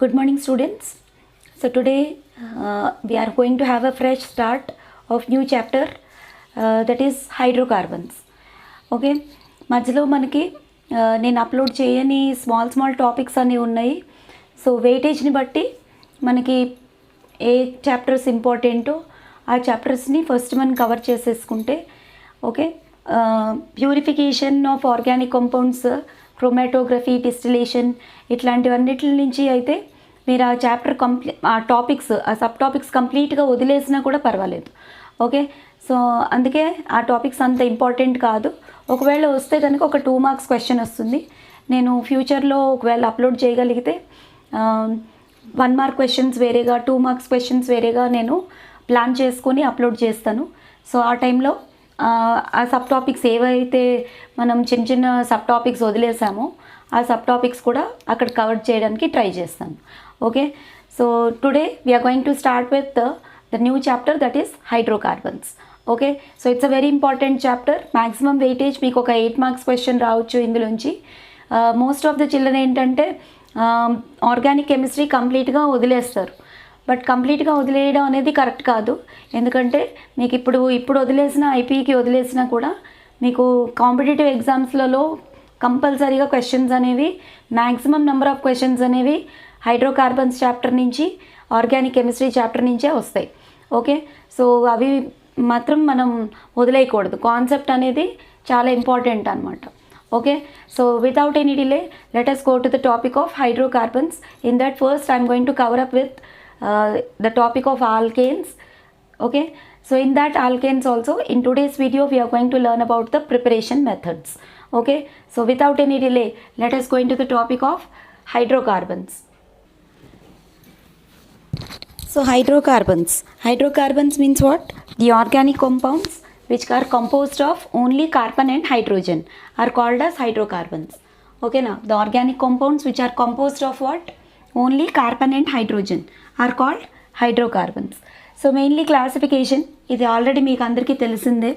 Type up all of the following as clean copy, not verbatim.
Good morning, students. So today we are going to have a fresh start of new chapter that is hydrocarbons. Okay, మధ్యలో మనకి నేను upload చేయని small topics అన్నీ ఉన్నాయి. So వెయిటేజ్ని బట్టి మనకి ఏ చాప్టర్స్ ఇంపార్టెంటో ఆ చాప్టర్స్ని ఫస్ట్ మనం కవర్ చేసేసుకుంటే okay. Purification of organic compounds, chromatography, distillation ఇట్లాంటివన్నిటి నుంచి అయితే మీరు ఆ చాప్టర్ ఆ టాపిక్స్, ఆ సబ్ టాపిక్స్ కంప్లీట్గా వదిలేసినా కూడా పర్వాలేదు. ఓకే, సో అందుకే ఆ టాపిక్స్ అంత ఇంపార్టెంట్ కాదు. ఒకవేళ వస్తే కనుక ఒక 2 మార్క్స్ క్వశ్చన్ వస్తుంది. నేను ఫ్యూచర్లో ఒకవేళ అప్లోడ్ చేయగలిగితే 1 మార్క్ క్వశ్చన్స్ వేరేగా, 2 మార్క్స్ క్వశ్చన్స్ వేరేగా నేను ప్లాన్ చేసుకొని అప్లోడ్ చేస్తాను. సో ఆ టైంలో ఆ సబ్ టాపిక్స్ ఏవైతే మనం చిన్న సబ్ టాపిక్స్ వదిలేసామో ఆ సబ్ టాపిక్స్ కూడా అక్కడ కవర్ చేయడానికి ట్రై చేస్తాను. Okay, so today we're going to start with the new chapter that is hydrocarbons. Okay, so it's a very important chapter. Maximum weightage మీకు ఒక 8 మార్క్స్ క్వశ్చన్ రావచ్చు ఇందులోంచి. Most of the children ఏంటంటే organic chemistry కంప్లీట్గా వదిలేస్తారు. But కంప్లీట్గా వదిలేయడం అనేది కరెక్ట్ కాదు. ఎందుకంటే మీకు ఇప్పుడు వదిలేసిన ఐపీకి వదిలేసినా కూడా మీకు కాంపిటేటివ్ ఎగ్జామ్స్లలో కంపల్సరీగా క్వశ్చన్స్ అనేవి, మ్యాక్సిమం నెంబర్ ఆఫ్ క్వశ్చన్స్ అనేవి హైడ్రోకార్బన్స్ చాప్టర్ నుంచి, ఆర్గానిక్ కెమిస్ట్రీ చాప్టర్ నుంచే వస్తాయి. ఓకే, సో అవి మాత్రం మనం వదిలేయకూడదు. కాన్సెప్ట్ అనేది చాలా ఇంపార్టెంట్ అనమాట. Okay, so without any delay let us go to the topic of hydrocarbons. In that first I am going to cover up with the topic of alkanes. Okay, so in that alkanes also in today's video we are going to learn about the preparation methods. Okay, so without any delay let us go into the topic of hydrocarbons. So hydrocarbons means what? The organic compounds which are composed of only carbon and hydrogen are called as hydrocarbons. Okay, now the organic compounds which are composed of what? Only carbon and hydrogen are called hydrocarbons. So mainly classification, ఇది already మీకు అందరికీ తెలిసిందే.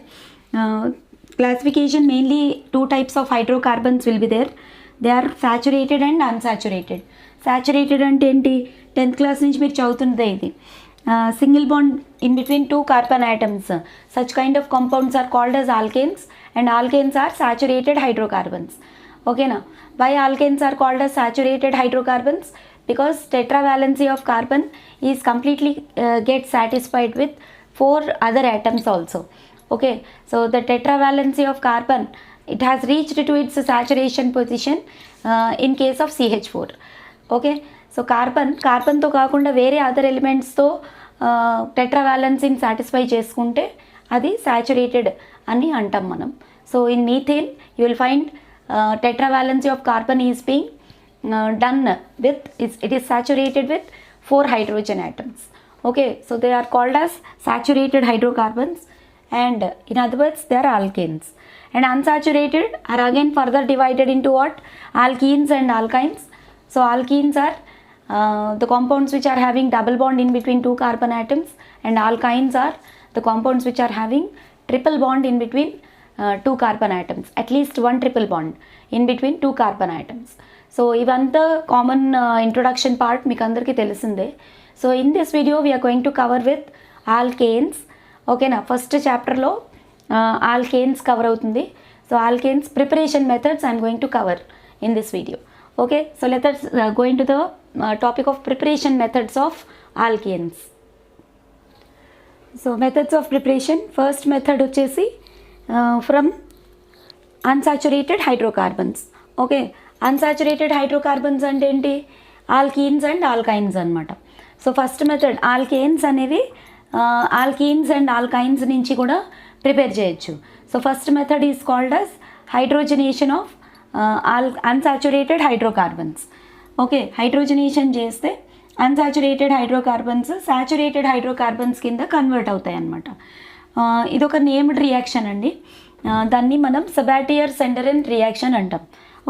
Classification mainly 2 types of hydrocarbons will be there. They are saturated and unsaturated. Saturated అంటే ఏంటి? 10th class నుంచి మీరు చదువుతుందే ఇది. Single bond in between 2 carbon atoms. Such kind of compounds are called as alkanes, and alkanes are saturated hydrocarbons. Okay, now why alkanes are called as saturated hydrocarbons? Because tetravalency of carbon is completely gets satisfied with 4 other atoms also. Okay, so the tetravalency of carbon, it has reached to its saturation position in case of CH4. Okay, so కార్బన్తో కాకుండా వేరే other ఎలిమెంట్స్తో టెట్రావాలెన్సీని satisfy చేసుకుంటే అది saturated అని అంటాం మనం. So in methane you will find tetravalency of carbon is being done with, it is saturated with 4 hydrogen atoms. Okay, so they are called as saturated hydrocarbons, and in other words they are alkanes. And unsaturated are again further divided into what? Alkenes and alkynes. So alkenes are the compounds which are having double bond in between 2 carbon atoms, and alkynes are the compounds which are having triple bond in between 2 carbon atoms, at least 1 triple bond in between 2 carbon atoms. So ఇవంతా common introduction part మీకు అందరికీ తెలిసిందే. So in this video we are going to cover with alkanes. ఓకేనా, first చాప్టర్లో alkanes కవర్ అవుతుంది. So alkanes preparation methods I'm going to cover in this video. Okay, so let us go into the topic of preparation methods of alkanes. So methods of preparation, first method వచ్చేసి from unsaturated hydrocarbons. Okay, unsaturated hydrocarbons అంటే ఏంటి? Alkenes and alkynes అనమాట. So first method alkanes అనేవి alkenes and alkynes నుంచి కూడా prepare చేయొచ్చు. So first method is called as hydrogenation of unsaturated hydrocarbons. Okay, hydrogenation చేస్తే unsaturated hydrocarbons saturated hydrocarbons కింద convert అవుతాయి అన్నమాట. ఇదొక నేమ్డ్ రియాక్షన్ అండి. దాన్ని మనం సబాటియర్ సెండరన్ రియాక్షన్ అంటాం.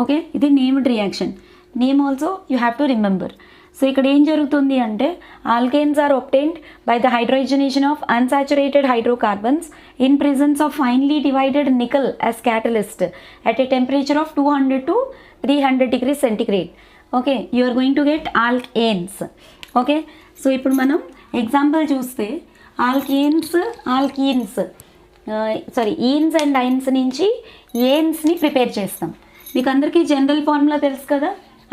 ఓకే, ఇది named reaction. Name also you have to remember. So ఇక్కడ ఏం జరుగుతుంది అంటే alkanes are obtained by the hydrogenation of unsaturated hydrocarbons in presence of finely divided nickel as catalyst at a temperature of 200 to 300 degrees centigrade. Okay, you are going to get alkanes. Okay, so ఇప్పుడు మనం example చూస్తే alkenes ఈన్స్ and ఐన్స్ నుంచి ఏన్స్ని prepare చేస్తాం. మీకు అందరికీ general formula తెలుసు కదా,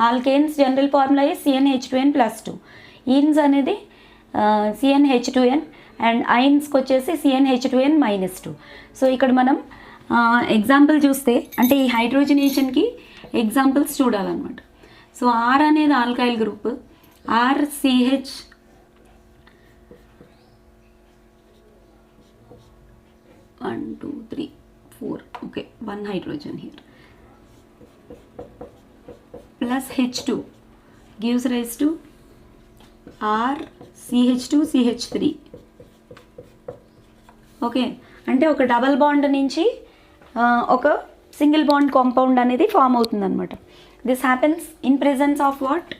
alkanes general formula CnH2n+2, ఈన్స్ అనేది CnH2n అండ్ ఐన్స్కి వచ్చేసి CnH2n-2. సో ఇక్కడ మనం ఎగ్జాంపుల్ చూస్తే అంటే ఈ హైడ్రోజనేషన్కి ఎగ్జాంపుల్స్ చూడాలన్నమాట. సో ఆర్ అనేది alkyl group, RCH 1 2 3 4, okay, 1 hydrogen here, plus H2 gives rise to RCH2CH3. Okay, అంటే ఒక డబల్ బాండ్ నుంచి ఒక సింగిల్ బాండ్ కాంపౌండ్ అనేది ఫామ్ అవుతుంది అనమాట. This happens in presence of what,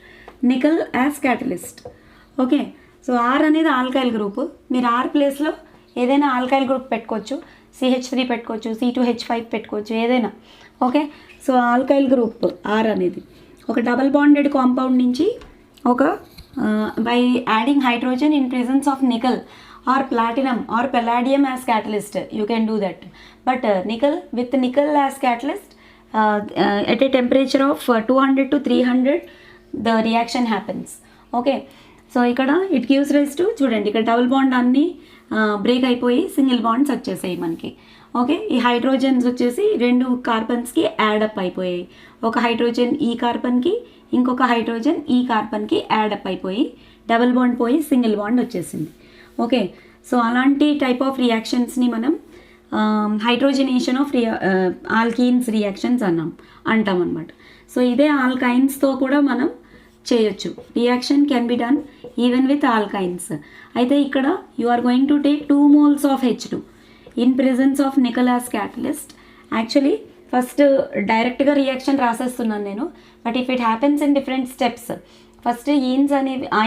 nickel as catalyst. Okay, so R అనేది alkyl group, మీరు R ప్లేస్లో ఏదైనా ఆల్కైల్ గ్రూప్ పెట్టుకోవచ్చు, CH3 పెట్టుకోవచ్చు, C2H5 పెట్టుకోవచ్చు, ఏదైనా. Okay, so alkyl group R అనేది ఒక డబల్ బాండెడ్ కాంపౌండ్ నుంచి ఒక by adding hydrogen in presence of nickel or platinum or palladium as catalyst, you can do that. But nickel as catalyst at a temperature of 200 to 300 the reaction happens. Okay, so ikkada it gives rise to, చూడండి ఇక్కడ double bond అన్నీ break అయిపోయి single bonds వచ్చేసాయి మనకి. Okay, ఈ hydrogens వచ్చేసి 2 కార్బన్స్కి add up అయిపోయాయి. ఒక హైడ్రోజన్ ఈ కార్బన్కి, ఇంకొక హైడ్రోజన్ ఈ కార్బన్కి యాడప్ అయిపోయి డబుల్ బాండ్ పోయి సింగిల్ బాండ్ వచ్చేసింది. ఓకే, సో అలాంటి టైప్ ఆఫ్ రియాక్షన్స్ని మనం హైడ్రోజనేషన్ ఆఫ్ ఆల్కీన్స్ రియాక్షన్స్ అంటాం అనమాట. సో ఇదే ఆల్కైన్స్తో కూడా మనం చేయొచ్చు. Reaction can be done even with alkynes. అయితే ఇక్కడ you are going to take 2 moles of H2 in presence of nickel as catalyst. Actually first డైరెక్ట్గా రియాక్షన్ రాసేస్తున్నాను నేను, but if it happens in different steps. First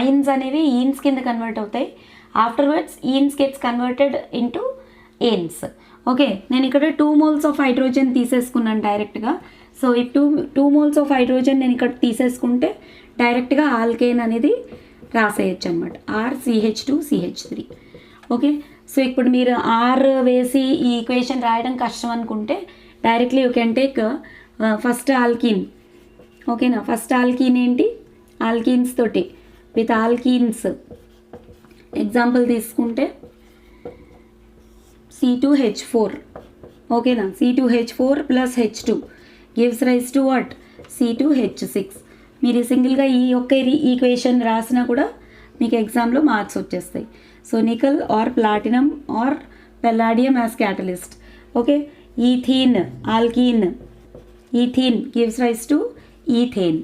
ynes అనేవి enes కింద convert అవుతాయి, afterwards enes gets converted into anes. Okay, నేను ఇక్కడ 2 moles of hydrogen తీసేసుకున్నాను డైరెక్ట్గా. సో ఈ 2 moles ఆఫ్ హైడ్రోజన్ నేను ఇక్కడ తీసేసుకుంటే డైరెక్ట్గా ఆల్కేన్ అనేది రాసేయచ్చు అనమాట, RCH2CH3. ఓకే, సో ఇప్పుడు మీరు ఆర్ వేసి ఈ ఈక్వేషన్ రాయడం కష్టం అనుకుంటే directly you can take first alkyne. ఓకేనా, ఫస్ట్ ఆల్కీన్ ఏంటి, ఆల్కీన్స్ తోటి విత్ ఆల్కీన్స్ ఎగ్జాంపుల్ తీసుకుంటే C2H4. ఓకేనా, C2H4 plus H2 gives rise to what, C2H6. మీరు సింగిల్గా ఈ ఒక్క ఈక్వేషన్ రాసినా కూడా మీకు ఎగ్జామ్లో మార్క్స్ వచ్చేస్తాయి. So nickel or platinum or palladium as catalyst. Okay, ethene alkene, ethene gives rise to ethane.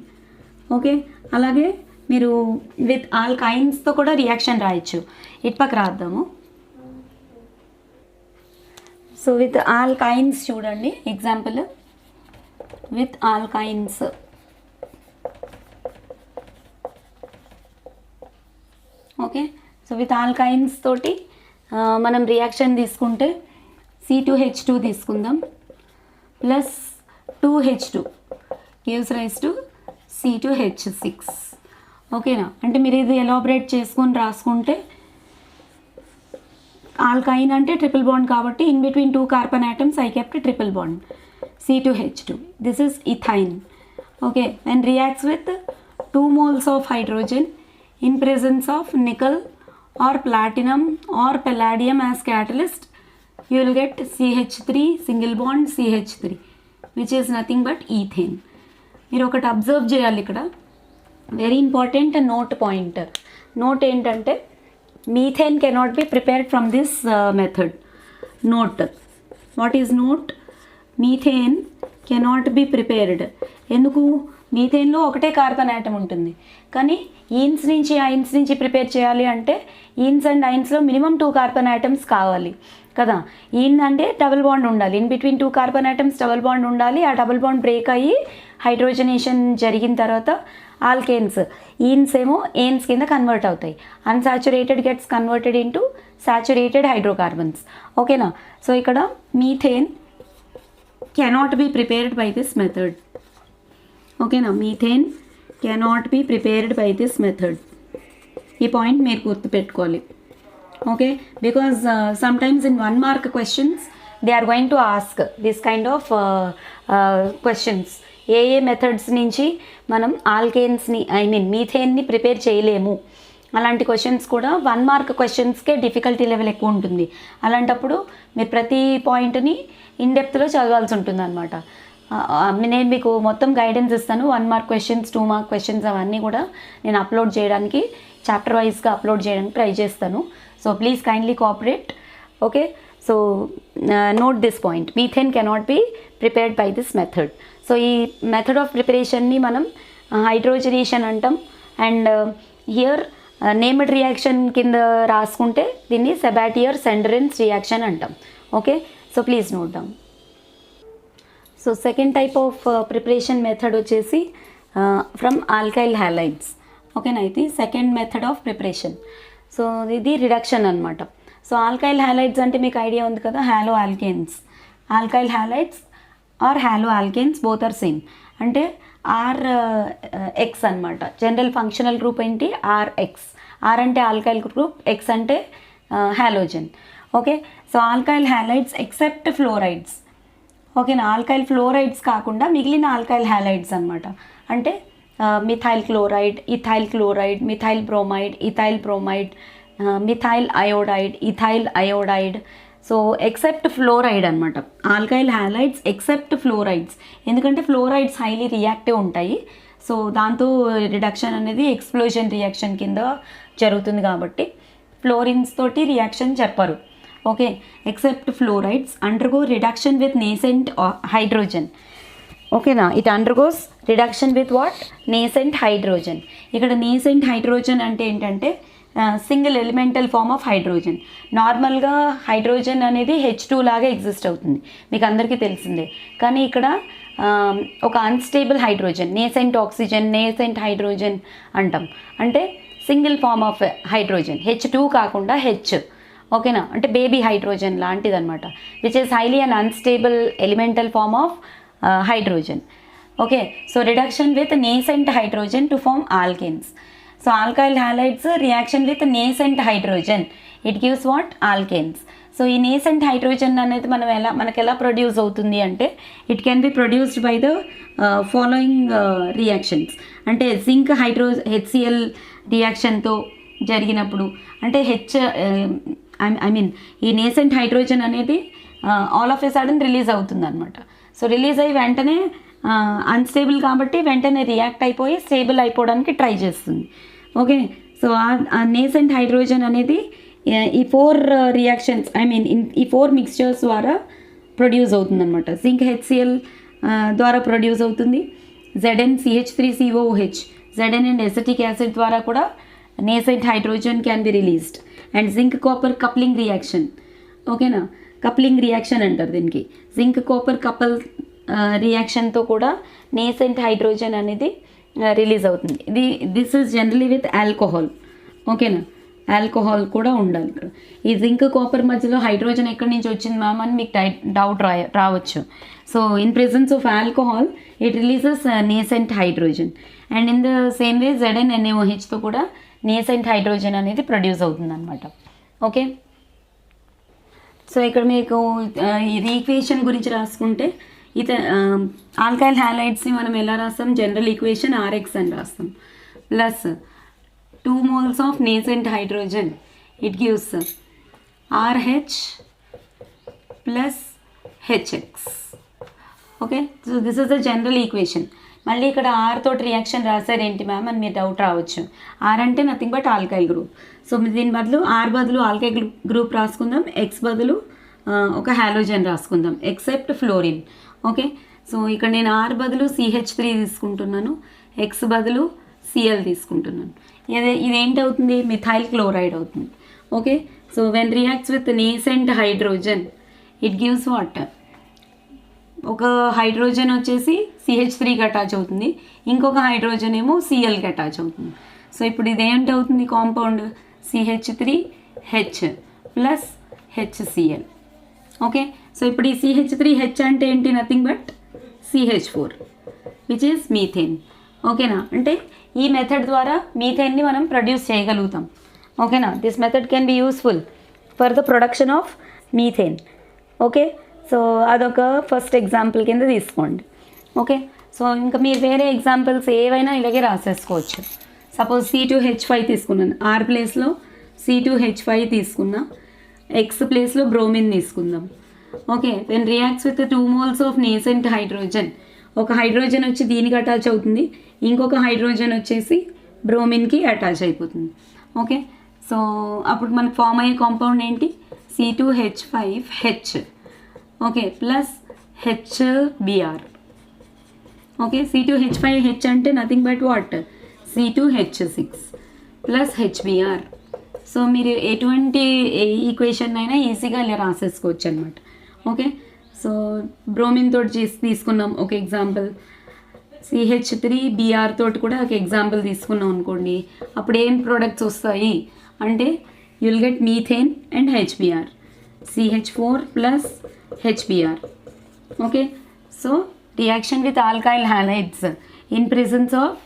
Okay, అలాగే మీరు విత్ ఆల్కైన్స్తో కూడా రియాక్షన్ రాయొచ్చు. ఇటుపక్క రాద్దాము. సో విత్ ఆల్కైన్స్ చూడండి example, with alkynes. Okay, so with alkynes తోటి మనం రియాక్షన్ తీసుకుంటే C2H2 తీసుకుందాం plus 2H2 gives rise to C2H6. ఓకేనా, అంటే మీరు ఇది ఎలాబరేట్ చేసుకొని రాసుకుంటే ఆల్కైన్ అంటే ట్రిపుల్ బాండ్ కాబట్టి in between 2 carbon atoms I kept triple bond C2H2. This is ethyne. Okay, when reacts with 2 moles of hydrogen in presence of nickel or platinum or palladium as catalyst, you will get CH3 single bond CH3, which is nothing but ethane. మీరు ఒకటి observe చేయాలి ఇక్కడ, very important note pointer. Note ఏంటంటే methane cannot be prepared from this method. Note, what is note, methane cannot be prepared. ఎందుకు, మీథేన్లో ఒకటే carbon atom ఉంటుంది, కానీ ఈన్స్ నుంచి ఐన్స్ నుంచి ప్రిపేర్ చేయాలి అంటే ఈన్స్ అండ్ ఐన్స్లో మినిమం 2 కార్బన్ ఆటమ్స్ కావాలి కదా. ఈన్ అంటే డబుల్ బాండ్ ఉండాలి, in between 2 carbon atoms double bond ఉండాలి. ఆ డబుల్ బాండ్ బ్రేక్ అయ్యి హైడ్రోజనేషన్ జరిగిన తర్వాత ఆల్కేన్స్, ఈన్స్ ఏమో ఏన్స్ కింద కన్వర్ట్ అవుతాయి. Unsaturated gets converted into saturated hydrocarbons. ఓకేనా, సో ఇక్కడ methane cannot be prepared by this method. ఓకేనా, methane cannot be prepared by this method. ఈ పాయింట్ మీరు గుర్తుపెట్టుకోవాలి. Okay, because sometimes in 1 mark questions they are going to ask this kind of questions. ఏ methods నుంచి మనం ఆల్కేన్స్ని మీథేన్ని prepare చేయలేము, అలాంటి questions కూడా 1 mark క్వశ్చన్స్కే డిఫికల్టీ లెవెల్ ఎక్కువ ఉంటుంది. అలాంటప్పుడు మీరు ప్రతి పాయింట్ని ఇన్డెప్త్లో చదవాల్సి ఉంటుంది అనమాట. నేను మీకు మొత్తం గైడెన్స్ ఇస్తాను. 1 mark క్వశ్చన్స్, 2 mark క్వశ్చన్స్ అవన్నీ కూడా నేను అప్లోడ్ చేయడానికి, చాప్టర్ వైజ్గా అప్లోడ్ చేయడానికి ట్రై చేస్తాను. So please kindly cooperate. Okay, so note this point, methane cannot be prepared by this method. So ఈ మెథడ్ ఆఫ్ ప్రిపరేషన్ని మనం హైడ్రోజనేషన్ అంటాం. అండ్ హియర్ నేమ్డ్ రియాక్షన్ కింద రాసుకుంటే దీన్ని సెబాటియర్ సెండరెన్స్ రియాక్షన్ అంటాం. Okay, so please note down. So second type of preparation method వచ్చేసి from alkyl halides. ఓకేనా, ఇది second method of preparation. So ఇది రిడక్షన్ అనమాట. సో ఆల్కైల్ హ్యాలైడ్స్ అంటే మీకు ఐడియా ఉంది కదా, halo alkanes. Alkyl halides or halo alkanes both are same. అంటే RX అనమాట. జనరల్ ఫంక్షనల్ గ్రూప్ ఏంటి? RX. R అంటే ఆల్కైల్ గ్రూప్, X అంటే halogen. Okay, so alkyl halides except fluorides. ఓకేనా, ఆల్కైల్ ఫ్లోరైడ్స్ కాకుండా మిగిలిన ఆల్కైల్ హ్యాలైడ్స్ అనమాట. అంటే methyl chloride, ethyl chloride, methyl bromide, ethyl bromide, methyl iodide, ethyl iodide. So except fluoride అనమాట. Alkyl halides except fluorides. ఎందుకంటే fluorides highly reactive ఉంటాయి. So దాంతో reduction అనేది ఎక్స్ప్లోజన్ రియాక్షన్ కింద జరుగుతుంది కాబట్టి ఫ్లోరిన్స్ తోటి రియాక్షన్ చెప్పరు. Okay, except fluorides undergo reduction with nascent hydrogen. ఓకేనా, it undergoes reduction with what? Nascent hydrogen. ఇక్కడ నేసెంట్ హైడ్రోజన్ అంటే ఏంటంటే single elemental form of hydrogen. నార్మల్గా హైడ్రోజన్ అనేది H2 లాగా ఎగ్జిస్ట్ అవుతుంది, మీకు అందరికీ తెలిసిందే. కానీ ఇక్కడ ఒక unstable hydrogen, nascent oxygen, nascent hydrogen అంటాం. అంటే single form of hydrogen, H2 కాకుండా H. ఓకేనా, అంటే బేబీ హైడ్రోజన్ లాంటిది అనమాట, which is highly and unstable elemental form of hydrogen. Okay, so reduction with nascent hydrogen to form alkanes. So alkyl halides reaction with nascent hydrogen, it gives what? Alkanes. So ఈ nascent hydrogen అనేది మనకు ఎలా produce అవుతుంది అంటే it can be produced by the following reactions. అంటే zinc HCl రియాక్షన్తో జరిగినప్పుడు, అంటే ఈ నేసెంట్ హైడ్రోజన్ అనేది all of a sudden release అవుతుంది అనమాట. సో రిలీజ్ అయ్యి వెంటనే అన్స్టేబుల్ కాబట్టి వెంటనే రియాక్ట్ అయిపోయి స్టేబుల్ అయిపోవడానికి ట్రై చేస్తుంది. ఓకే, సో ఆ నేసెంట్ హైడ్రోజన్ అనేది ఈ 4 రియాక్షన్స్ ఈ 4 మిక్స్చర్స్ ద్వారా ప్రొడ్యూస్ అవుతుంది అనమాట. జింక్ HCl ద్వారా ప్రొడ్యూస్ అవుతుంది. ZnCH3COOH, Zn and acetic acid ద్వారా కూడా nascent hydrogen can be released. And zinc copper coupling reaction. ఓకేనా, కప్లింగ్ రియాక్షన్ అంటారు దీనికి. జింక్ కాపర్ కపుల్ రియాక్షన్తో కూడా నేసెంట్ హైడ్రోజన్ అనేది రిలీజ్ అవుతుంది. This is generally with alcohol. ఓకేనా, ఆల్కహాల్ కూడా ఉండాలి ఇక్కడ. ఈ జింక్ కాపర్ మధ్యలో హైడ్రోజన్ ఎక్కడి నుంచి వచ్చింది మ్యామ్ అని మీకు డౌట్ రావచ్చు. So in presence of alcohol it releases nascent hydrogen. And in the same way ZnNaOHతో కూడా నేసెంట్ హైడ్రోజన్ అనేది ప్రొడ్యూస్ అవుతుంది అనమాట. ఓకే, సో ఇక్కడ మీకు ఇది ఈక్వేషన్ గురించి రాసుకుంటే ఆల్కైల్ హ్యాలైడ్స్ని మనం ఎలా రాస్తాం? జనరల్ ఈక్వేషన్ RX అని రాస్తాం. Plus 2 moles of nascent hydrogen, it gives RH plus HX. Okay, so this is the general equation. మళ్ళీ ఇక్కడ R తోటి రియాక్షన్ రాశారు ఏంటి మ్యామ్ అని మీరు డౌట్ రావచ్చు. R అంటే nothing but alkyl group. So దీని బదులు R బదులు ఆల్కైల్ గ్రూప్ రాసుకుందాం, X బదులు ఒక హ్యాలోజన్ రాసుకుందాం, ఎక్సెప్ట్ ఫ్లోరిన్. ఓకే, సో ఇక్కడ నేను R బదులు CH3 తీసుకుంటున్నాను, X బదులు Cl తీసుకుంటున్నాను. ఇదేంటవుతుంది? మిథైల్ క్లోరైడ్ అవుతుంది. Okay, so when reacts with nascent hydrogen it gives what? ఒక హైడ్రోజన్ వచ్చేసి CH3కి అటాచ్ అవుతుంది, ఇంకొక హైడ్రోజన్ ఏమో Clకి అటాచ్ అవుతుంది. సో ఇప్పుడు ఇదేంటవుతుంది? Compound CH3H plus HCl. Okay, so ఇప్పుడు ఈ CH3H అంటే ఏంటి? Nothing but CH4 which is methane. ఓకేనా, అంటే ఈ మెథడ్ ద్వారా మీథేన్ని మనం ప్రొడ్యూస్ చేయగలుగుతాం. ఓకేనా, this method can be useful for the production of methane. Okay, so అదొక ఫస్ట్ ఎగ్జాంపుల్ కింద తీసుకోండి. ఓకే, సో ఇంకా మీరు వేరే ఎగ్జాంపుల్స్ ఏవైనా ఇలాగే రాసేసుకోవచ్చు. సపోజ్ C2H5 తీసుకున్నాను, R ప్లేస్లో C2H5 తీసుకున్నా, X ప్లేస్లో బ్రోమిన్ తీసుకుందాం. Okay, when reacts with 2 moles of nascent hydrogen, ఒక హైడ్రోజన్ వచ్చి దీనికి అటాచ్ అవుతుంది, ఇంకొక హైడ్రోజన్ వచ్చేసి బ్రోమిన్కి అటాచ్ అయిపోతుంది. ఓకే, సో అప్పుడు మనకు ఫామ్ అయ్యే కాంపౌండ్ ఏంటి, C2H5H. Okay, plus HBr. Okay, C2H5H అంటే nothing but what, C2H6 plus HBr. So మీరు ఎటువంటి ఈక్వేషన్ అయినా ఈజీగా ఇలా రాసేసుకోవచ్చు అనమాట. ఓకే, సో బ్రోమిన్ తోటి తీసుకున్నాం ఒక ఎగ్జాంపుల్, CH3Br తోటి కూడా ఒక ఎగ్జాంపుల్ తీసుకున్నాం అనుకోండి. అప్పుడు ఏం ప్రోడక్ట్స్ వస్తాయి అంటే you'll get methane and HBr, CH4 plus HBr. Okay, so reaction with alkyl halides in presence of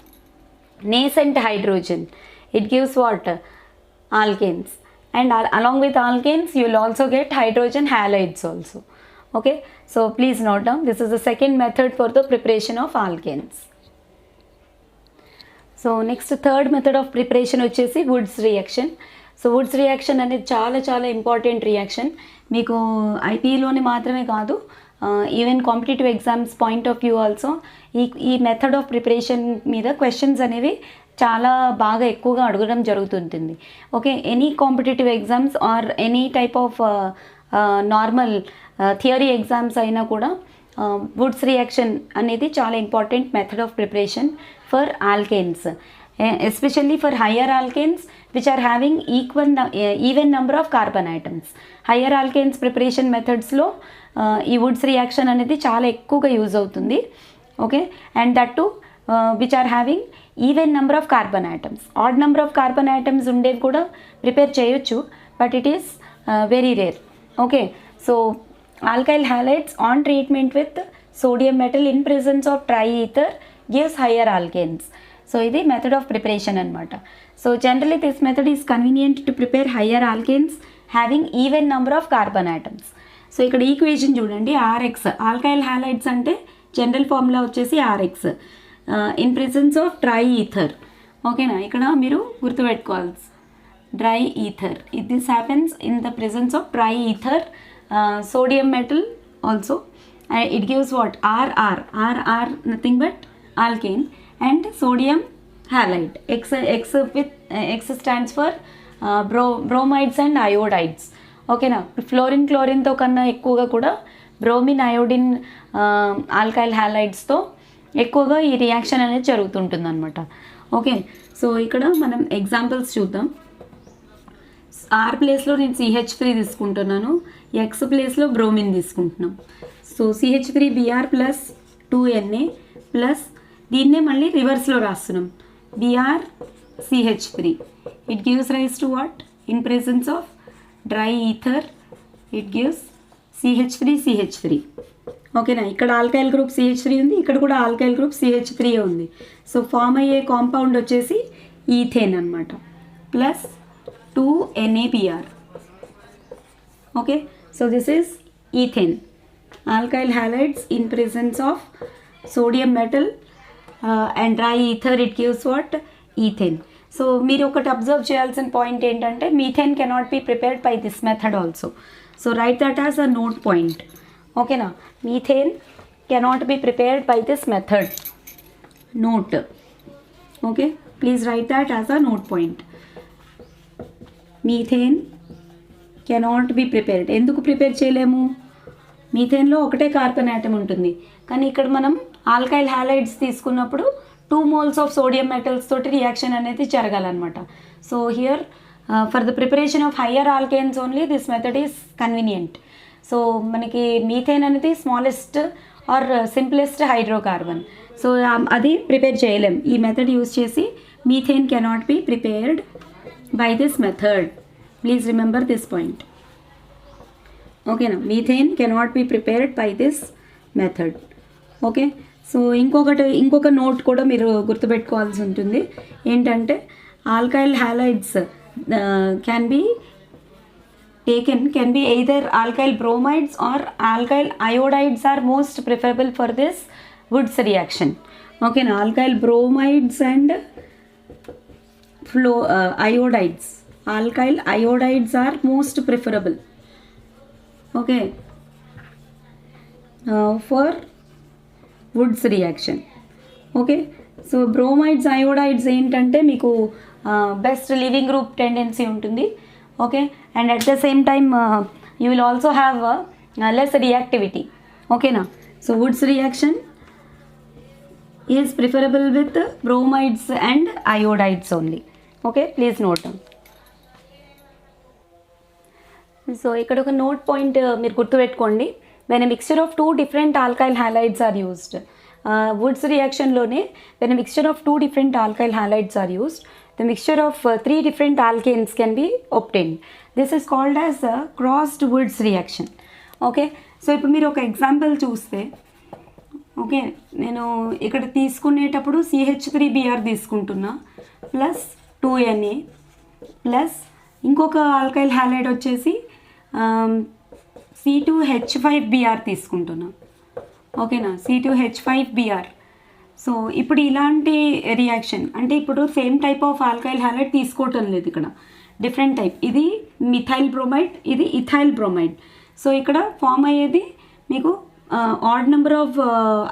nascent hydrogen, it gives what, alkanes, and along with alkanes you will also get hydrogen halides also. Okay, so please note down, this is the second method for the preparation of alkanes. So next third method of preparation వచ్చేసి Woods reaction. So Wurtz reaction అనేది చాలా చాలా important reaction. మీకు ఐపీలోనే మాత్రమే కాదు, even competitive exams point of view also ఈ method of preparation మీద questions అనేవి చాలా బాగా ఎక్కువగా అడగడం జరుగుతుంటుంది. Okay, any competitive exams or any type of normal theory exams అయినా కూడా వుడ్స్ రియాక్షన్ అనేది చాలా important method of preparation for alkanes, especially for higher alkanes which are having even number of carbon atoms. Higher alkanes preparation మెథడ్స్లో ఈ Wurtz reaction అనేది చాలా ఎక్కువగా use అవుతుంది. Okay, and that to which are having even number of carbon atoms. Odd number of carbon atoms ఉండేవి కూడా prepare చేయొచ్చు, but it is very rare. Okay, so alkyl halides on treatment with sodium metal in presence of dry ether gives higher alkanes. So ఇది method of preparation అనమాట. So generally this method is convenient to prepare higher alkanes having even number of carbon items. So ఇక్కడ equation చూడండి, RX alkyl halides అంటే general formula వచ్చేసి RX in presence of dry ether. ఓకేనా, ఇక్కడ మీరు గుర్తుపెట్టుకోవాలి dry ether, this happens in the presence of dry ether, sodium metal also, it gives what, RR nothing but alkane, and sodium halide. X with X stands for bromides and iodides. ఓకేనా, fluorine క్లోరిన్తో కన్నా ఎక్కువగా కూడా bromine iodine alkyl హ్యాలైడ్స్తో ఎక్కువగా ఈ reaction అనేది జరుగుతుంటుంది అనమాట. Okay, so ఇక్కడ మనం ఎగ్జాంపుల్స్ చూద్దాం. R ప్లేస్లో నేను CH3 తీసుకుంటున్నాను, X ప్లేస్లో బ్రోమిన్ తీసుకుంటున్నాం. So CH3Br plus 2Na plus దీన్నే మళ్ళీ రివర్స్లో రాస్తున్నాం, BrCH3. It gives rise to what, in presence of dry ether it gives CH3CH3. ఓకేనా, ఇక్కడ ఆల్కైల్ గ్రూప్ CH3 ఉంది, ఇక్కడ కూడా ఆల్కైల్ గ్రూప్ CH3 ఉంది. సో ఫామ్ అయ్యే కాంపౌండ్ వచ్చేసి ఈథేన్ అనమాట, plus 2NaBr. Okay, so this is ethane. Alkyl halides in presence of sodium metal and dry ether it gives what, ethane. So మీరు ఒకటి observe చేయాల్సిన పాయింట్ ఏంటంటే methane cannot be prepared by this method also. So write that as a note point. ఓకేనా, methane cannot be prepared by this method, note. Okay, please write that as a note point. Methane cannot be prepared. ఎందుకు prepare చేయలేము, మీథేన్లో ఒకటే carbon atom ఉంటుంది, కానీ ఇక్కడ మనం alkyl halides తీసుకున్నప్పుడు 2 moles of sodium metals తోటి రియాక్షన్ అనేది జరగాలన్నమాట. So here for the preparation of higher alkanes only this method is convenient. So మనకి మీథేన్ అనేది smallest or simplest hydrocarbon, so అది ప్రిపేర్ చేయలేం ఈ మెథడ్ యూజ్ చేసి. Methane cannot be prepared by this method, please remember this point. ఓకేనా, methane cannot be prepared by this method. Okay, so ఇంకొక note కూడా మీరు గుర్తుపెట్టుకోవాల్సి ఉంటుంది ఏంటంటే alkyl halides can be either alkyl bromides or alkyl iodides are most preferable for this Woods reaction. Okay, now alkyl bromides and iodides. Alkyl iodides are most preferable. Okay, for Woods reaction. Okay, so bromides iodides ఏంటంటే మీకు best leaving group tendency ఉంటుంది. Okay, and at the same time you will also have less reactivity. ఓకేనా, so Wurtz reaction is preferable with bromides and iodides only. Okay, please note. So ఇక్కడ ఒక note point మీరు గుర్తుపెట్టుకోండి. When a mixture of 2 different alkyl halides are used, Woods reactionలోనే when a mixture of 2 different alkyl halides are used, the mixture of 3 different alkanes can be obtained. This is called as a crossed Woods reaction. Okay, so ఇప్పుడు మీరు ఒక example చూస్తే, okay, నేను ఇక్కడ తీసుకునేటప్పుడు CH3Br తీసుకుంటున్నా plus 2Na plus ఇంకొక alkyl halide వచ్చేసి C2H5Br తీసుకుంటున్నా. ఓకేనా, C2H5Br. సో ఇప్పుడు ఇలాంటి రియాక్షన్ అంటే ఇప్పుడు same type of alkyl halide తీసుకోవటం లేదు, ఇక్కడ డిఫరెంట్ టైప్. ఇది మిథైల్ బ్రోమైడ్, ఇది ఇథైల్ బ్రోమైడ్. సో ఇక్కడ ఫామ్ అయ్యేది మీకు odd number of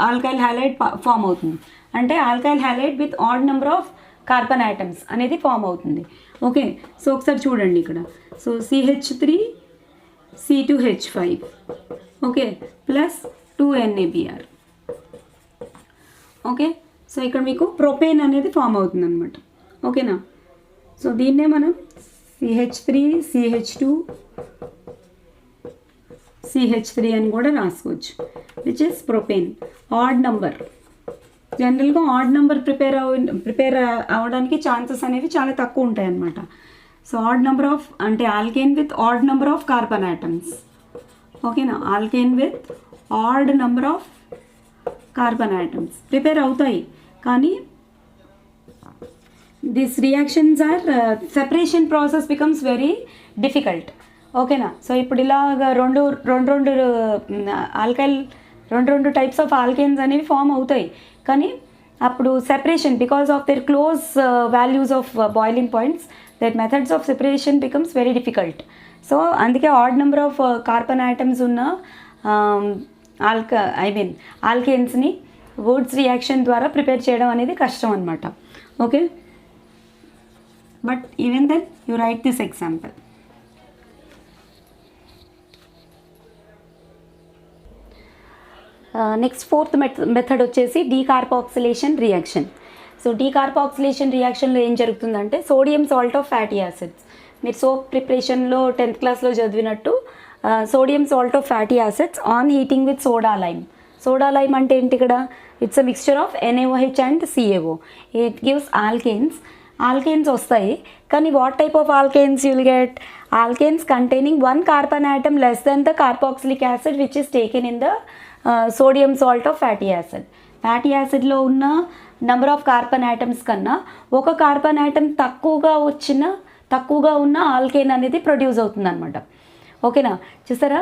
alkyl halide form అవుతుంది. అంటే alkyl halide with odd number of carbon atoms అనేది ఫామ్ అవుతుంది. ఓకే, సో ఒకసారి చూడండి ఇక్కడ. So CH3 C2H5 okay plus 2NaBr. Okay, so ఇక్కడ మీకు ప్రొపేన్ అనేది ఫామ్ అవుతుంది అనమాట. ఓకేనా, సో దీన్నే మనం CH3 CH2 CH3 అని కూడా రాసుకోవచ్చు, which is propane. Odd number, జనరల్గా ఆడ్ నెంబర్ ప్రిపేర్ అవ్వడానికి ఛాన్సెస్ అనేవి చాలా తక్కువ ఉంటాయి అన్నమాట. సో ఆడ్ నెంబర్ ఆఫ్ అంటే alkane with odd number of carbon atoms. ఓకేనా, alkane with odd number of carbon atoms prepare అవుతాయి, కానీ this reactions or separation process becomes very difficult. ఓకేనా, సో ఇప్పుడు ఇలాగ రెండు ఆల్కైల్ రెండు టైప్స్ ఆఫ్ ఆల్కేన్స్ అనేవి ఫామ్ అవుతాయి, కానీ అప్పుడు separation because of there close values of boiling points, that methods of separation becomes very difficult. So అందుకే odd number of carbon atoms ఉన్న ఆల్కేన్స్ని వుడ్స్ రియాక్షన్ ద్వారా ప్రిపేర్ చేయడం అనేది కష్టం అనమాట. Okay, but even then you write this example. Next fourth method వచ్చేసి decarboxylation reaction. So decarboxylation రియాక్షన్లో ఏం జరుగుతుందంటే sodium salt of fatty acids, మీరు సోప్ ప్రిపరేషన్లో 10th క్లాస్లో చదివినట్టు sodium salt of fatty acids on heating with soda lime. Soda lime అంటే ఏంటి ఇక్కడ? It's a mixture of NaOH and CaO. It gives alkanes వస్తాయి, కానీ what type of alkanes you'll get? Alkanes containing 1 carbon atom less than the carboxylic acid which is taken in the sodium salt of fatty acid. Fatty యాసిడ్లో ఉన్న number of carbon items కన్నా ఒక carbon item తక్కువగా ఉన్న alkane అనేది produce అవుతుంది అనమాట. ఓకేనా, చూసారా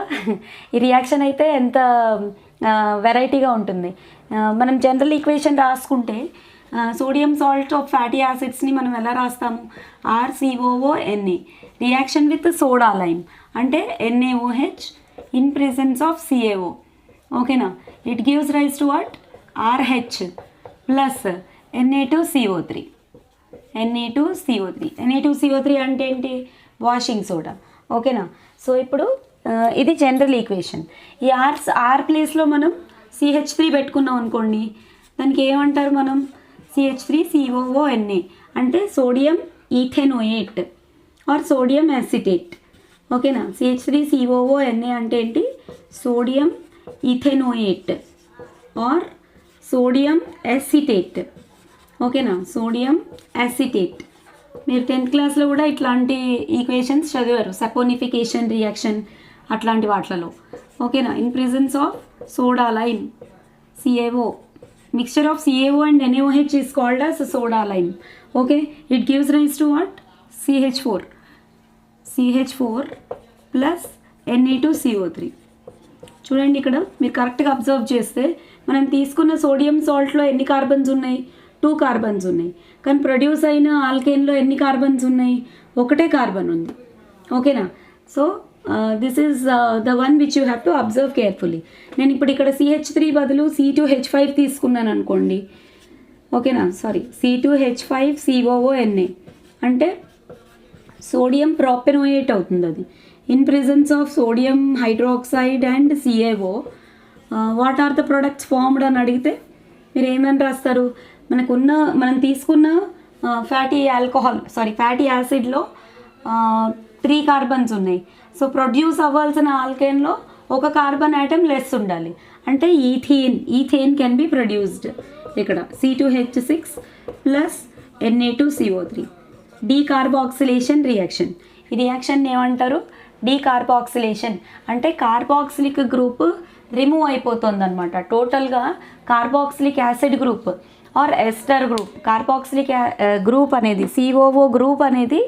ఈ రియాక్షన్ అయితే ఎంత వెరైటీగా ఉంటుంది. మనం జనరల్ ఈక్వేషన్ రాసుకుంటే సోడియం సాల్ట్ ఆఫ్ ఫ్యాటీ యాసిడ్స్ని మనం ఎలా రాస్తాము? RCOONA. Reaction with soda lime అంటే NaOH in presence of CaO. ఓకేనా, it gives rise to what? RH plus Na2CO3. Na2CO3 అంటే ఏంటి? Washing soda. ఓకేనా, సో ఇప్పుడు ఇది జనరల్ ఈక్వేషన్. ఈ ఆర్ ప్లేస్లో మనం CH3 పెట్టుకున్నాం అనుకోండి, దానికి ఏమంటారు మనం? CH3COONA అంటే sodium ethanoate or sodium acetate. ఓకేనా, CH3COONA అంటే ఏంటి? Sodium ethanoate or sodium acetate. ఓకేనా, సోడియం యాసిటేట్. మీరు 10th క్లాస్లో కూడా ఇట్లాంటి ఈక్వేషన్స్ చదివారు, సపోనిఫికేషన్ రియాక్షన్ అట్లాంటి వాటిలలో. ఓకేనా, in presence of soda lime CaO Mixture of CaO and NaOH is called as soda lime. Okay, it gives rise to what? CH4 plus Na2CO3. చూడండి ఇక్కడ మీరు కరెక్ట్గా అబ్జర్వ్ చేస్తే మనం తీసుకున్న సోడియం సాల్ట్లో ఎన్ని కార్బన్స్ ఉన్నాయి? 2 కార్బన్స్ ఉన్నాయి. కానీ ప్రొడ్యూస్ అయిన ఆల్కేన్లో ఎన్ని కార్బన్స్ ఉన్నాయి? ఒకటే కార్బన్ ఉంది. ఓకేనా? So this is the one which you have to observe carefully. నేను ఇప్పుడు ఇక్కడ CH3 బదులు C2H5 తీసుకున్నాను అనుకోండి. ఓకేనా? సారీ, C2H5COONA అంటే సోడియం ప్రాపెనోయేట్ అవుతుంది. అది in presence of sodium hydroxide and CaO what are the products formed అని అడిగితే మీరు ఏమని రాస్తారు? మనం తీసుకున్న ఫ్యాటీ యాసిడ్లో 3 కార్బన్స్ ఉన్నాయి. సో ప్రొడ్యూస్ అవ్వాల్సిన ఆల్కేన్లో ఒక కార్బన్ ఆటమ్ లెస్ ఉండాలి. అంటే ఈథేన్ కెన్ బి ప్రొడ్యూస్డ్. ఇక్కడ C2H6 plus Na2CO3 decarboxylation reaction. ఈ రియాక్షన్ ఏమంటారు? డీకార్బాక్సిలేషన్. అంటే కార్బాక్సిలిక్ గ్రూప్ రిమూవ్ అయిపోతుంది అనమాట. టోటల్గా carboxylic acid group or ester group, carboxylic group అనేది COO గ్రూప్ అనేది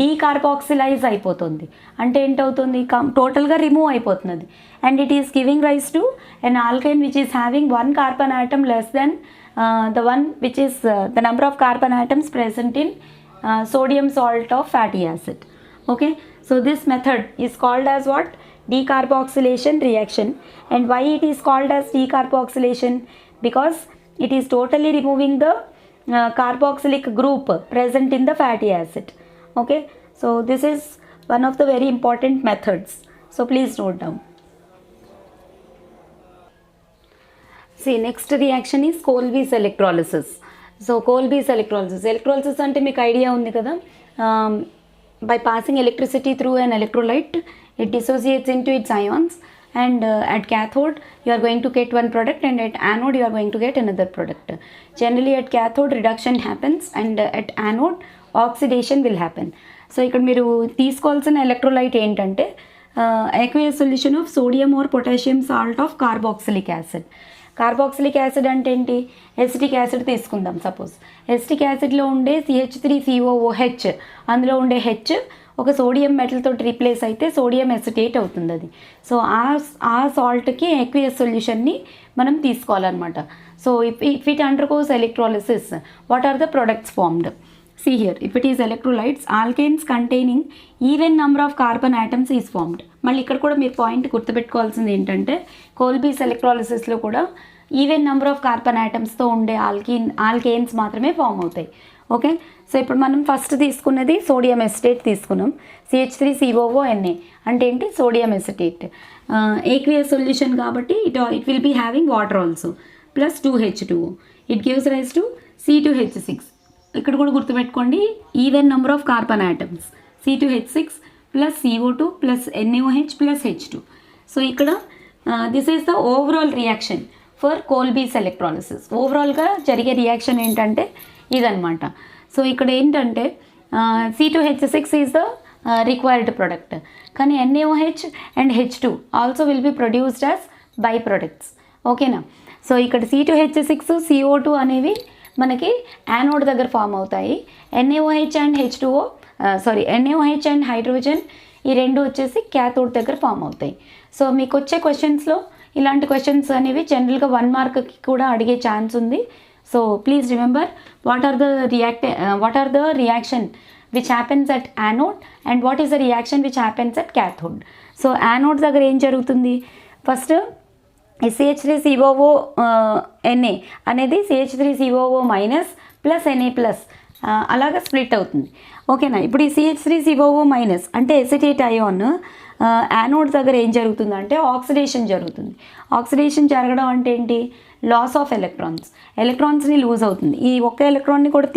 డీకార్బాక్సిలైజ్ అయిపోతుంది. అంటే ఏంటవుతుంది? టోటల్గా రిమూవ్ అయిపోతున్నది. And it is giving rise to an alkane which is having 1 carbon atom less than the one which is the number of carbon atoms present in sodium salt of fatty acid. Okay, so this method is called as what? Decarboxylation reaction. And why it is called as decarboxylation? Because it is totally removing the carboxylic group present in the fatty acid. Okay, so this is one of the very important methods, so please note down. See, next reaction is Colby's electrolysis. So Colby's electrolysis ante meeku idea undi kada. By passing electricity through an electrolyte, it dissociates into its ions, and at cathode you are going to get one product, and at anode you are going to get another product. Generally at cathode reduction happens, and at anode oxidation will happen. So ikkada meeru teesukovalsina electrolyte entante aqueous solution of sodium or potassium salt of carboxylic acid. Carboxylic acid అంటే ఏంటి? Acetic acid తీసుకుందాం. Suppose acetic యాసిడ్లో ఉండే CH3COOH, అందులో ఉండే H ఒక sodium metal తోటి replace అయితే సోడియం ఎసిటేట్ అవుతుంది అది. సో ఆ సాల్ట్కి ఎక్వియస్ సొల్యూషన్ని మనం తీసుకోవాలన్నమాట. So if it undergoes electrolysis, what are the products formed? See here, if it is electrolytes, alkanes containing even number of carbon atoms is formed. మళ్ళీ ఇక్కడ కూడా మీరు పాయింట్ గుర్తుపెట్టుకోవాల్సింది ఏంటంటే కోల్బీస్ ఎలక్ట్రాలిసిస్లో కూడా ఈవెన్ నెంబర్ ఆఫ్ కార్బన్ ఐటమ్స్తో ఉండే ఆల్కేన్స్ మాత్రమే form అవుతాయి. ఓకే, సో ఇప్పుడు మనం ఫస్ట్ తీసుకున్నది సోడియం ఎసిటేట్ తీసుకున్నాం. CH3COONA అంటే ఏంటి? Sodium acetate. ఏక్వియస్ సొల్యూషన్ కాబట్టి it will be having water also plus 2H2O. It gives rise to C2H6. ఇక్కడ కూడా గుర్తుపెట్టుకోండి, even number of carbon atoms C2H6 plus CO2 plus NaOH plus H2. So ఇక్కడ this is the overall reaction for Kolbe's electrolysis. ఓవరాల్గా జరిగే రియాక్షన్ ఏంటంటే ఇదనమాట. So ఇక్కడ ఏంటంటే C2H6 is the required product, కానీ NaOH and H2 also will be produced as by products. ఓకేనా? సో ఇక్కడ C2H6 CO2 అనేవి మనకి యానోడ్ దగ్గర ఫామ్ అవుతాయి. NaOH and NaOH and hydrogen ఈ రెండు వచ్చేసి క్యాథోడ్ దగ్గర ఫామ్ అవుతాయి. సో మీకు వచ్చే క్వశ్చన్స్లో ఇలాంటి క్వశ్చన్స్ అనేవి జనరల్గా 1 మార్క్కి కూడా అడిగే ఛాన్స్ ఉంది. So please remember what are the reaction which happens at anode and what is the reaction which happens at cathode. So anode దగ్గర ఏం జరుగుతుంది? ఫస్ట్ CH3COONA అనేది CH3COO minus plus Na plus అలాగా స్ప్లిట్ అవుతుంది. ఓకేనా? ఇప్పుడు ఈ CH3COO మైనస్ అంటే ఎసిటేట్ అయాన్ యానోడ్ దగ్గర ఏం జరుగుతుందంటే ఆక్సిడేషన్ జరుగుతుంది. ఆక్సిడేషన్ జరగడం అంటే ఏంటి? లాస్ ఆఫ్ ఎలక్ట్రాన్స్ని లూజ్ అవుతుంది. ఈ ఒక్క ఎలక్ట్రాన్ని కూడా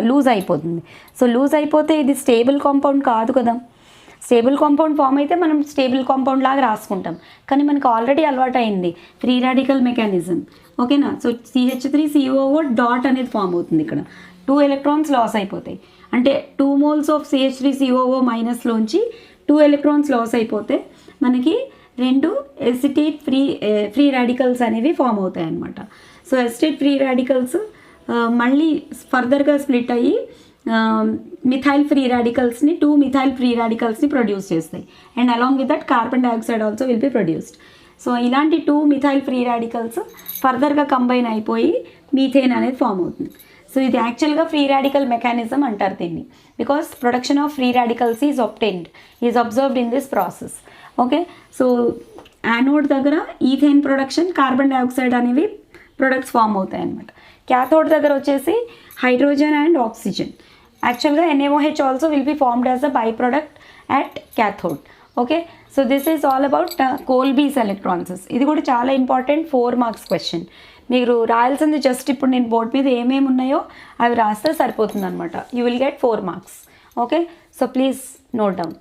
లూజ్ అయిపోతుంది. సో లూజ్ అయిపోతే ఇది స్టేబుల్ కాంపౌండ్ కాదు కదా. స్టేబుల్ కాంపౌండ్ ఫామ్ అయితే మనం స్టేబుల్ కాంపౌండ్ లాగా రాసుకుంటాం, కానీ మనకు ఆల్రెడీ అలవాటు అయింది ఫ్రీ రాడికల్ మెకానిజం. ఓకేనా? సో CH3COO డాట్ అనేది ఫామ్ అవుతుంది. ఇక్కడ 2 ఎలక్ట్రాన్స్ లాస్ అయిపోతాయి. అంటే 2 moles ఆఫ్ CH3COO మైనస్లోంచి 2 ఎలక్ట్రాన్స్ లాస్ అయిపోతే మనకి 2 ఎసిటేట్ ఫ్రీ రాడికల్స్ అనేవి ఫామ్ అవుతాయి అన్నమాట. సో ఎస్టేట్ ఫ్రీ రాడికల్స్ మళ్ళీ ఫర్దర్గా స్ప్లిట్ అయ్యి మిథైల్ ఫ్రీ రాడికల్స్ని 2 మిథైల్ ఫ్రీ రాడికల్స్ని ప్రొడ్యూస్ చేస్తాయి. And along with that carbon dioxide also will be produced. So ఇలాంటి 2 మిథైల్ ఫ్రీ రాడికల్స్ ఫర్దర్గా కంబైన్ అయిపోయి మీథేన్ అనేది ఫామ్ అవుతుంది. సో ఇది యాక్చువల్గా ఫ్రీ రాడికల్ మెకానిజం అంటారు దీన్ని, because production of free radicals is obtained, is observed in this process. Okay, so anode దగ్గర ఈథేన్ ప్రొడక్షన్, కార్బన్ డైఆక్సైడ్ అనేవి ప్రొడక్ట్స్ ఫామ్ అవుతాయి అన్నమాట. క్యాథోడ్ దగ్గర వచ్చేసి హైడ్రోజన్ అండ్ ఆక్సిజన్. యాక్చువల్గా NaOH also will be formed as a by product at cathode. Okay, so this is all about Kolbe's electrolysis. ఇది కూడా చాలా ఇంపార్టెంట్ 4 మార్క్స్ క్వశ్చన్. మీరు రాయాల్సింది జస్ట్ ఇప్పుడు నేను బోర్డు మీద ఏమేమి ఉన్నాయో అవి రాస్తే సరిపోతుంది అనమాట. You will get 4 marks. Okay, so please note down.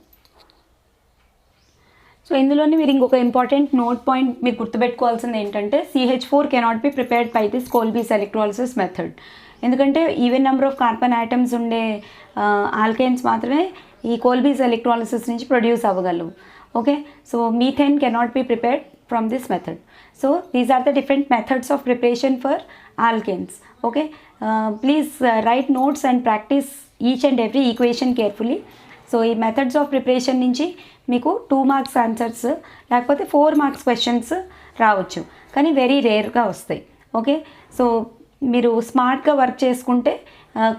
So ఇందులోని మీరు ఇంకొక ఇంపార్టెంట్ నోట్ పాయింట్ మీరు గుర్తుపెట్టుకోవాల్సింది ఏంటంటే CH4 cannot be prepared by this Kolbe's electrolysis method. ఎందుకంటే even number of carbon atoms ఉండే ఆల్కైన్స్ మాత్రమే ఈ కోల్బీస్ ఎలక్ట్రాలిసిస్ నుంచి ప్రొడ్యూస్ అవ్వగలవు. Okay, so methane cannot be prepared from this method. So these are the different methods of preparation for alkanes. Okay, please write notes and practice each and every equation carefully. So ఈ methods of preparation నుంచి మీకు 2 marks answers లేకపోతే 4 marks questions రావచ్చు, కానీ very రేర్గా వస్తాయి. Okay, so మీరు స్మార్ట్గా వర్క్ చేసుకుంటే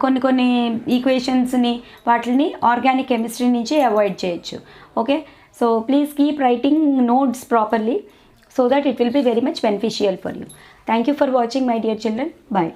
కొన్ని ఈక్వేషన్స్ని వాటిని ఆర్గానిక్ కెమిస్ట్రీ నుంచి అవాయిడ్ చేయొచ్చు. Okay, so please keep writing notes properly so that it will be very much beneficial for you. Thank you for watching, my dear children. Bye.